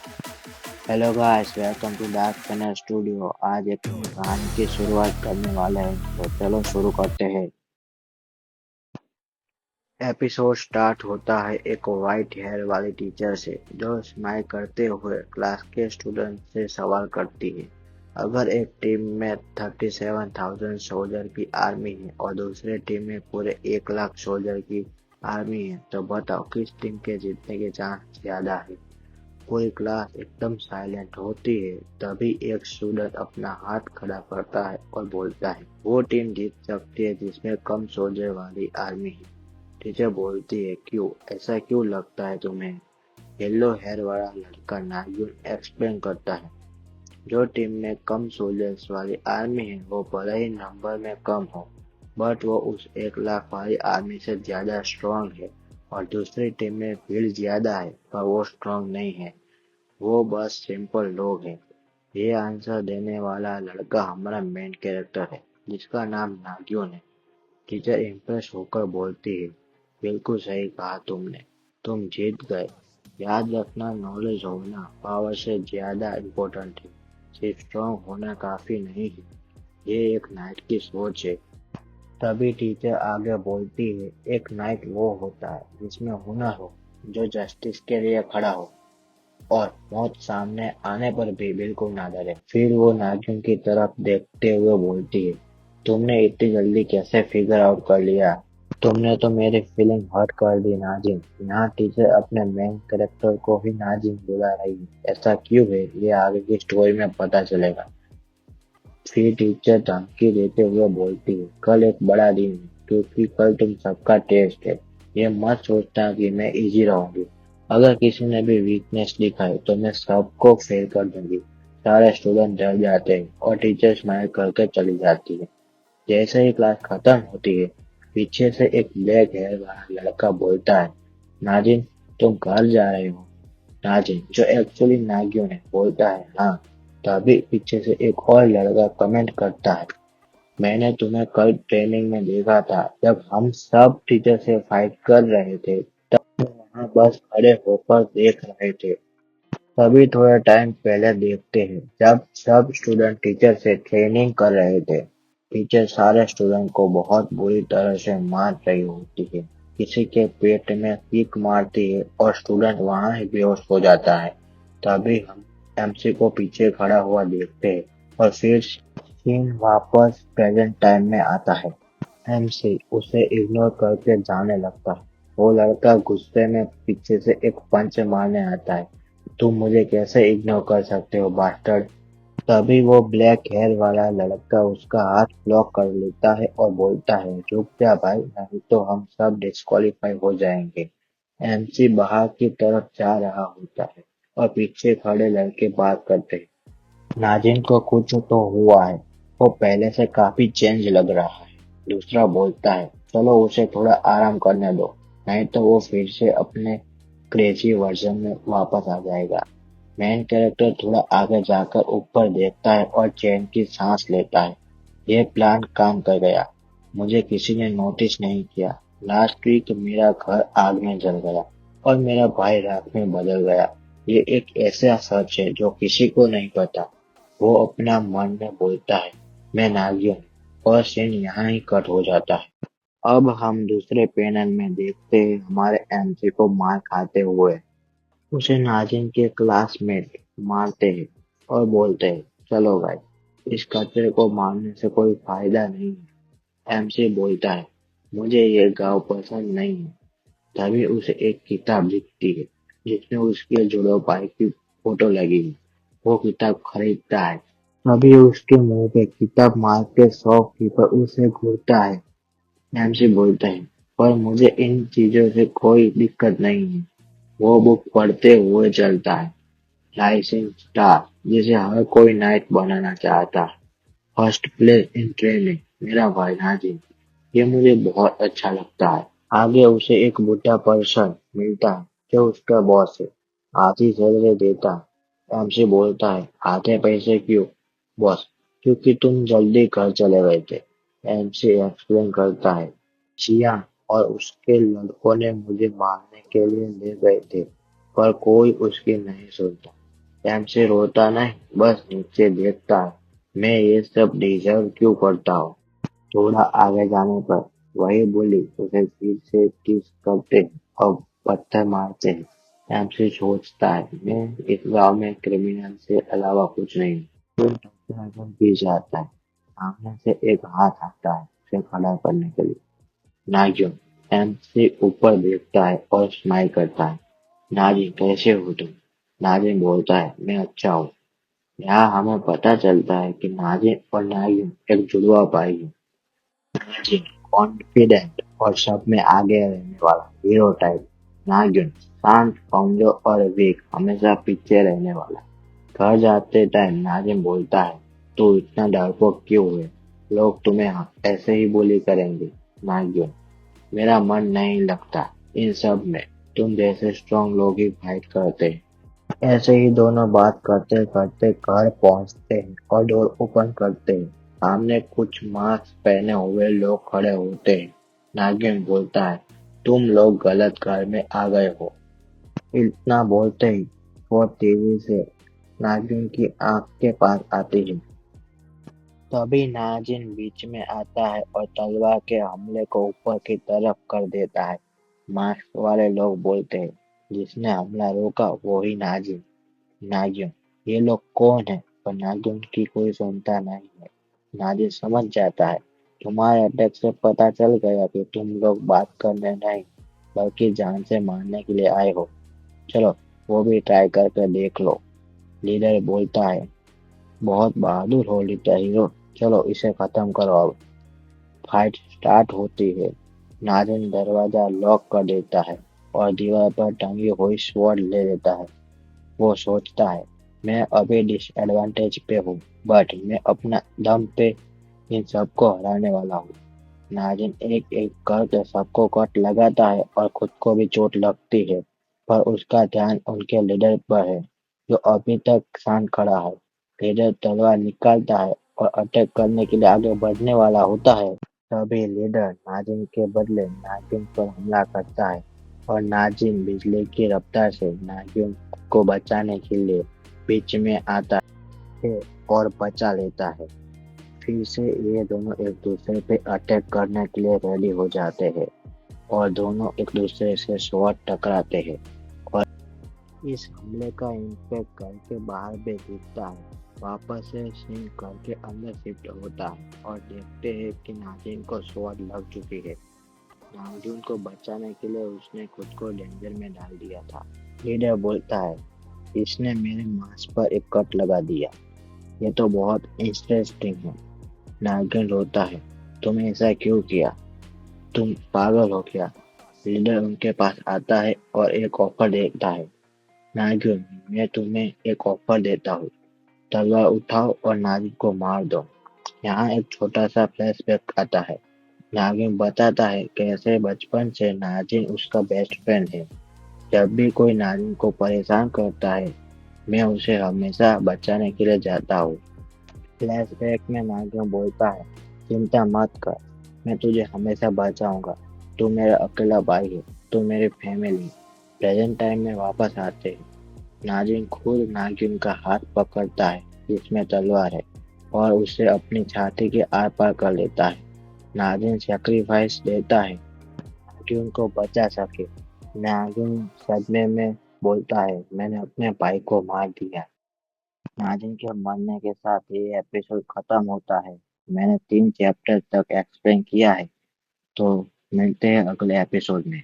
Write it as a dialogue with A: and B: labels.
A: Hello guys, welcome to dark fanner studio. आज एक नई कहानी की शुरुआत करने वाले हैं, तो चलो शुरू करते हैं। एपिसोड स्टार्ट होता है एक वाइट हेयर वाली टीचर से, जो स्माइल करते हुए क्लास के स्टूडेंट से सवाल करती है। अगर एक टीम में 37,000 सोल्जर की आर्मी है और दूसरे टीम में पूरे 1 लाख सोल्जर की आर्मी है, तो बताओ किस टीम के जीतने के चांस ज्यादा है। पूरी क्लास एकदम साइलेंट होती है। तभी एक स्टूडेंट अपना हाथ खड़ा करता है और बोलता है, वो टीम जीत सकती है जिसमें कम सोल्जर वाली आर्मी है। टीचर बोलती है, क्यों, ऐसा क्यों लगता है तुम्हें। येलो हेयर वाला लड़का नागिन एक्सप्लेन करता है, जो टीम में कम सोल्जर्स वाली आर्मी है वो भले ही नंबर में कम हो, बट वो उस 1 लाख वाली आर्मी से ज्यादा स्ट्रांग है। और दूसरी टीम में भीड़ ज्यादा है पर वो स्ट्रांग नहीं है, वो बस सिंपल लोग हैं। ये आंसर देने वाला लड़का हमारा मेन कैरेक्टर है, जिसका नाम नागिन है। टीचर इम्प्रेस होकर बोलती है, बिल्कुल सही कहा तुमने, तुम जीत गए। याद रखना, नॉलेज होना पावर से ज्यादा इम्पोर्टेंट है, सिर्फ स्ट्रॉन्ग होना काफी नहीं है। ये एक नाइट की सोच है। तभी टीचर आगे बोलती है, एक नाइट वो होता है जिसमें हुनर हो, जो जस्टिस के लिए खड़ा हो और मौत सामने आने पर भी बिल्कुल ना डरे। फिर वो नागिन की तरफ देखते हुए बोलती है, तुमने इतनी जल्दी कैसे फिगर आउट कर लिया। तुमने तो मेरी फीलिंग हर्ट कर दी नाजिन। यहाँ टीचर अपने मेन कैरेक्टर को ही नाजिन बुला रही है। ऐसा क्यों है, ये आगे की स्टोरी में पता चलेगा। फिर टीचर धमकी देते हुए बोलती है, कल एक बड़ा दिन है, क्योंकि कल तुम सबका टेस्ट है। ये मत सोचना कि मैं इजी रहूंगी। अगर किसी ने भी वीकनेस दिखाई तो मैं सबको फेल कर दूंगी। सारे स्टूडेंट डर जाते हैं और टीचर स्माइल करके चली जाती है। जैसे ही क्लास खत्म होती है, पीछे से एक ब्लैक हेयर वाला लड़का बोलता है, नाजिन, तुम घर जा रहे हो। नाजिन, जो एक्चुअली नागिन है, बोलता है, हाँ। तभी पीछे से एक और लड़का कमेंट करता है, मैंने तुम्हें कल ट्रेनिंग में देखा था, जब हम सब टीचर से फाइट कर रहे थे, तब तुम वहाँ बस खड़े होकर देख रहे थे। तभी थोड़ा टाइम पहले देखते हैं, जब सब स्टूडेंट टीचर से ट्रेनिंग कर रहे थे। टीचर सारे स्टूडेंट को बहुत बुरी तरह से मार रही होती है। किसी के पेट में किक मारती है और स्टूडेंट वहां ही बेहोश हो जाता है। तभी हम एमसी को पीछे खड़ा हुआ देखते हैं और फिर सीन वापस प्रेजेंट टाइम में आता है। एमसी उसे इग्नोर करके जाने लगता है। वो लड़का गुस्से में पीछे से एक पंच मारने आता है, तुम मुझे कैसे इग्नोर कर सकते हो बास्टर्ड। तभी वो ब्लैक हेयर वाला लड़का उसका हाथ ब्लॉक कर लेता है और बोलता है, रुक जा भाई, नहीं तो हम सब डिस्क्वालीफाई हो जाएंगे। एमसी बाहर की तरफ जा रहा होता है और पीछे खड़े लड़के बात करते हैं, नाजिन को कुछ तो हुआ है, वो पहले से काफी चेंज लग रहा है। दूसरा बोलता है, चलो उसे थोड़ा आराम करने दो, नहीं तो वो फिर से अपने क्रेजी वर्जन में वापस आ जाएगा। मेन कैरेक्टर थोड़ा आगे जाकर ऊपर देखता है और चैन की सांस लेता है। ये प्लान काम कर गया। मुझे किसी ने नोटिस नहीं किया। लास्ट वीक मेरा घर आग में जल गया और मेरा भाई राख में बदल गया। ये एक ऐसा सच है जो किसी को नहीं पता। वो अपना मन में बोलता है, मैं नागिन हूँ, और सीन यहाँ ही कट हो जाता है। अब हम दूसरे पैनल में देखते हैं हमारे एमसी को मार खाते हुए। उसे नाजिन के क्लासमेट मारते हैं और बोलते हैं, चलो भाई, इस कचरे को मारने से कोई फायदा नहीं है। एमसी बोलता है, मुझे ये गांव पसंद नहीं है। तभी उसे एक किताब दिखती है, जिसमें उसके जुड़ो भाई की फोटो लगी है। वो किताब खरीदता है। तभी उसके मुंह पे किताब मार के शॉपकीपर उसे घूरता है। एमसी बोलता है, पर मुझे इन चीजों से कोई दिक्कत नहीं है। वो बुक पढ़ते हुए चलता है, राइजिंग स्टार, जिसे हर कोई नाइट बनाना चाहता है। फर्स्ट प्लेस इन ट्रेनिंग, मेरा भाई नाजिम, ये मुझे बहुत अच्छा लगता है। आगे उसे एक बुढ़ा पर्सन मिलता है, जो उसका बॉस है। आधी सैलरी देता है। एमसी बोलता है, आधे पैसे क्यों बॉस, क्योंकि तुम जल्दी घर चले गए थे। एमसी एक्सप्लेन करता है, जिया और उसके लड़कों ने मुझे मारने के लिए ले गए थे, पर कोई उसकी नहीं सुनता। एमसी रोता नहीं, बस नीचे देखता है। मैं ये सब डिजर्व क्यों करता हूँ? थोड़ा आगे जाने पर वही बोली उसे फिर से किस करते हैं और पत्थर मारते हैं। एमसी सोचता है मैं इस गांव में क्रिमिनल से अलावा कुछ नहीं हूँ। तुम डॉक्टर पी जाता है। सामने से एक हाथ आता है उसे खड़ा करने के लिए। नागिन एमसी ऊपर देखता है और स्माइल करता है। नागिन कैसे हो तुम? नागिन बोलता है मैं अच्छा हूँ। यहाँ हमें पता चलता है कि नागिन और नागिन एक जुड़वा भाई है। नागिन कॉन्फिडेंट और सब में आगे रहने वाला हीरो टाइप। नागिन शांत, कमजोर और वीक, हमेशा पीछे रहने वाला। घर जाते टाइम नाजिम बोलता है तू इतना डरपोक क्यों है? लोग तुम्हें ऐसे ही bully करेंगे। नागिन मेरा मन नहीं लगता इन सब में। तुम जैसे स्ट्रॉन्ग लोग ही फाइट करते हैं। ऐसे ही दोनों बात करते करते घर पहुंचते हैं और डोर ओपन करते हैं। सामने कुछ मास्क पहने हुए लोग खड़े होते हैं। नागिन बोलता है तुम लोग गलत घर में आ गए हो। इतना बोलते ही वो तेजी से नागिन की आंख के पास आती है। तभी नाजिन बीच में आता है और तलवार के हमले को ऊपर की तरफ कर देता है। मास्क वाले लोग बोलते हैं जिसने हमला रोका वो ही नाजिन। नागिन ये लोग कौन है? पर नागिन की कोई सुनता नहीं है। नाजिन समझ जाता है तुम्हारे अटैक से पता चल गया कि तुम लोग बात करने नहीं बल्कि जान से मारने के लिए आए हो। चलो वो भी ट्राई करके देख लो। लीडर बोलता है बहुत बहादुर हो लीडर हीरो। चलो इसे खत्म करो अब। फाइट स्टार्ट होती है। नाजिन दरवाजा लॉक कर देता है और दीवार पर टंगी हुई स्वॉर्ड ले लेता है। वो सोचता है मैं अभी डिसएडवांटेज पे हूँ बट मैं अपना दम पे इन सबको हराने वाला हूँ। नाजिन एक एक करके सबको कट लगाता है और खुद को भी चोट लगती है पर उसका ध्यान उनके लीडर पर है जो अभी तक शांत खड़ा है। लीडर तलवार निकालता है और अटैक करने के लिए आगे बढ़ने वाला होता है। तभी लीडर नाजिन के बदले नागिन पर हमला करता है और नाजिन बिजली की रफ्तार से नागिन को बचाने के लिए बीच में आता है और बचा लेता है। फिर से ये दोनों एक दूसरे पे अटैक करने के लिए रेडी हो जाते हैं और दोनों एक दूसरे से स्वॉर्ड टकराते हैं और इस हमले का इम्पैक्ट घर के बाहर भी दिखता है। वापस से सिंह घर के अंदर शिफ्ट होता है और देखते हैं कि नागिन को स्वॉर्ड लग चुकी है। नागिन को बचाने के लिए उसने खुद को डेंजर में डाल दिया था। लीडर बोलता है इसने मेरे मांस पर एक कट लगा दिया। ये तो बहुत इंटरेस्टिंग है। नागिन रोता है तुमने ऐसा क्यों किया? तुम पागल हो क्या? लीडर उनके पास आता है और एक ऑफर देता है। नागिन मैं तुम्हें एक ऑफर देता हूँ। तलवार उठाओ और नागिन को मार दो। यहाँ एक छोटा सा फ्लैशबैक आता है। नागिन बताता है कैसे बचपन से नागिन उसका बेस्ट फ्रेंड है। जब भी कोई नागिन को परेशान करता है मैं उसे हमेशा बचाने के लिए जाता हूँ। फ्लैशबैक में नागिन बोलता है चिंता मत कर, मैं तुझे हमेशा बचाऊंगा। तू मेरा अकेला भाई है, तू मेरी फैमिली। प्रेजेंट टाइम में वापस आते हैं। नागिन खुद नागिन का हाथ पकड़ता है जिसमें तलवार है और उसे अपनी छाती के आर पार कर लेता है। नागिन सेक्रीफाइस देता है नागिन को बचा सके। नागिन सदमे में बोलता है मैंने अपने भाई को मार दिया। नागिन के मरने के साथ ये एपिसोड खत्म होता है। मैंने 3 चैप्टर तक एक्सप्लेन किया है तो मिलते हैं अगले एपिसोड में।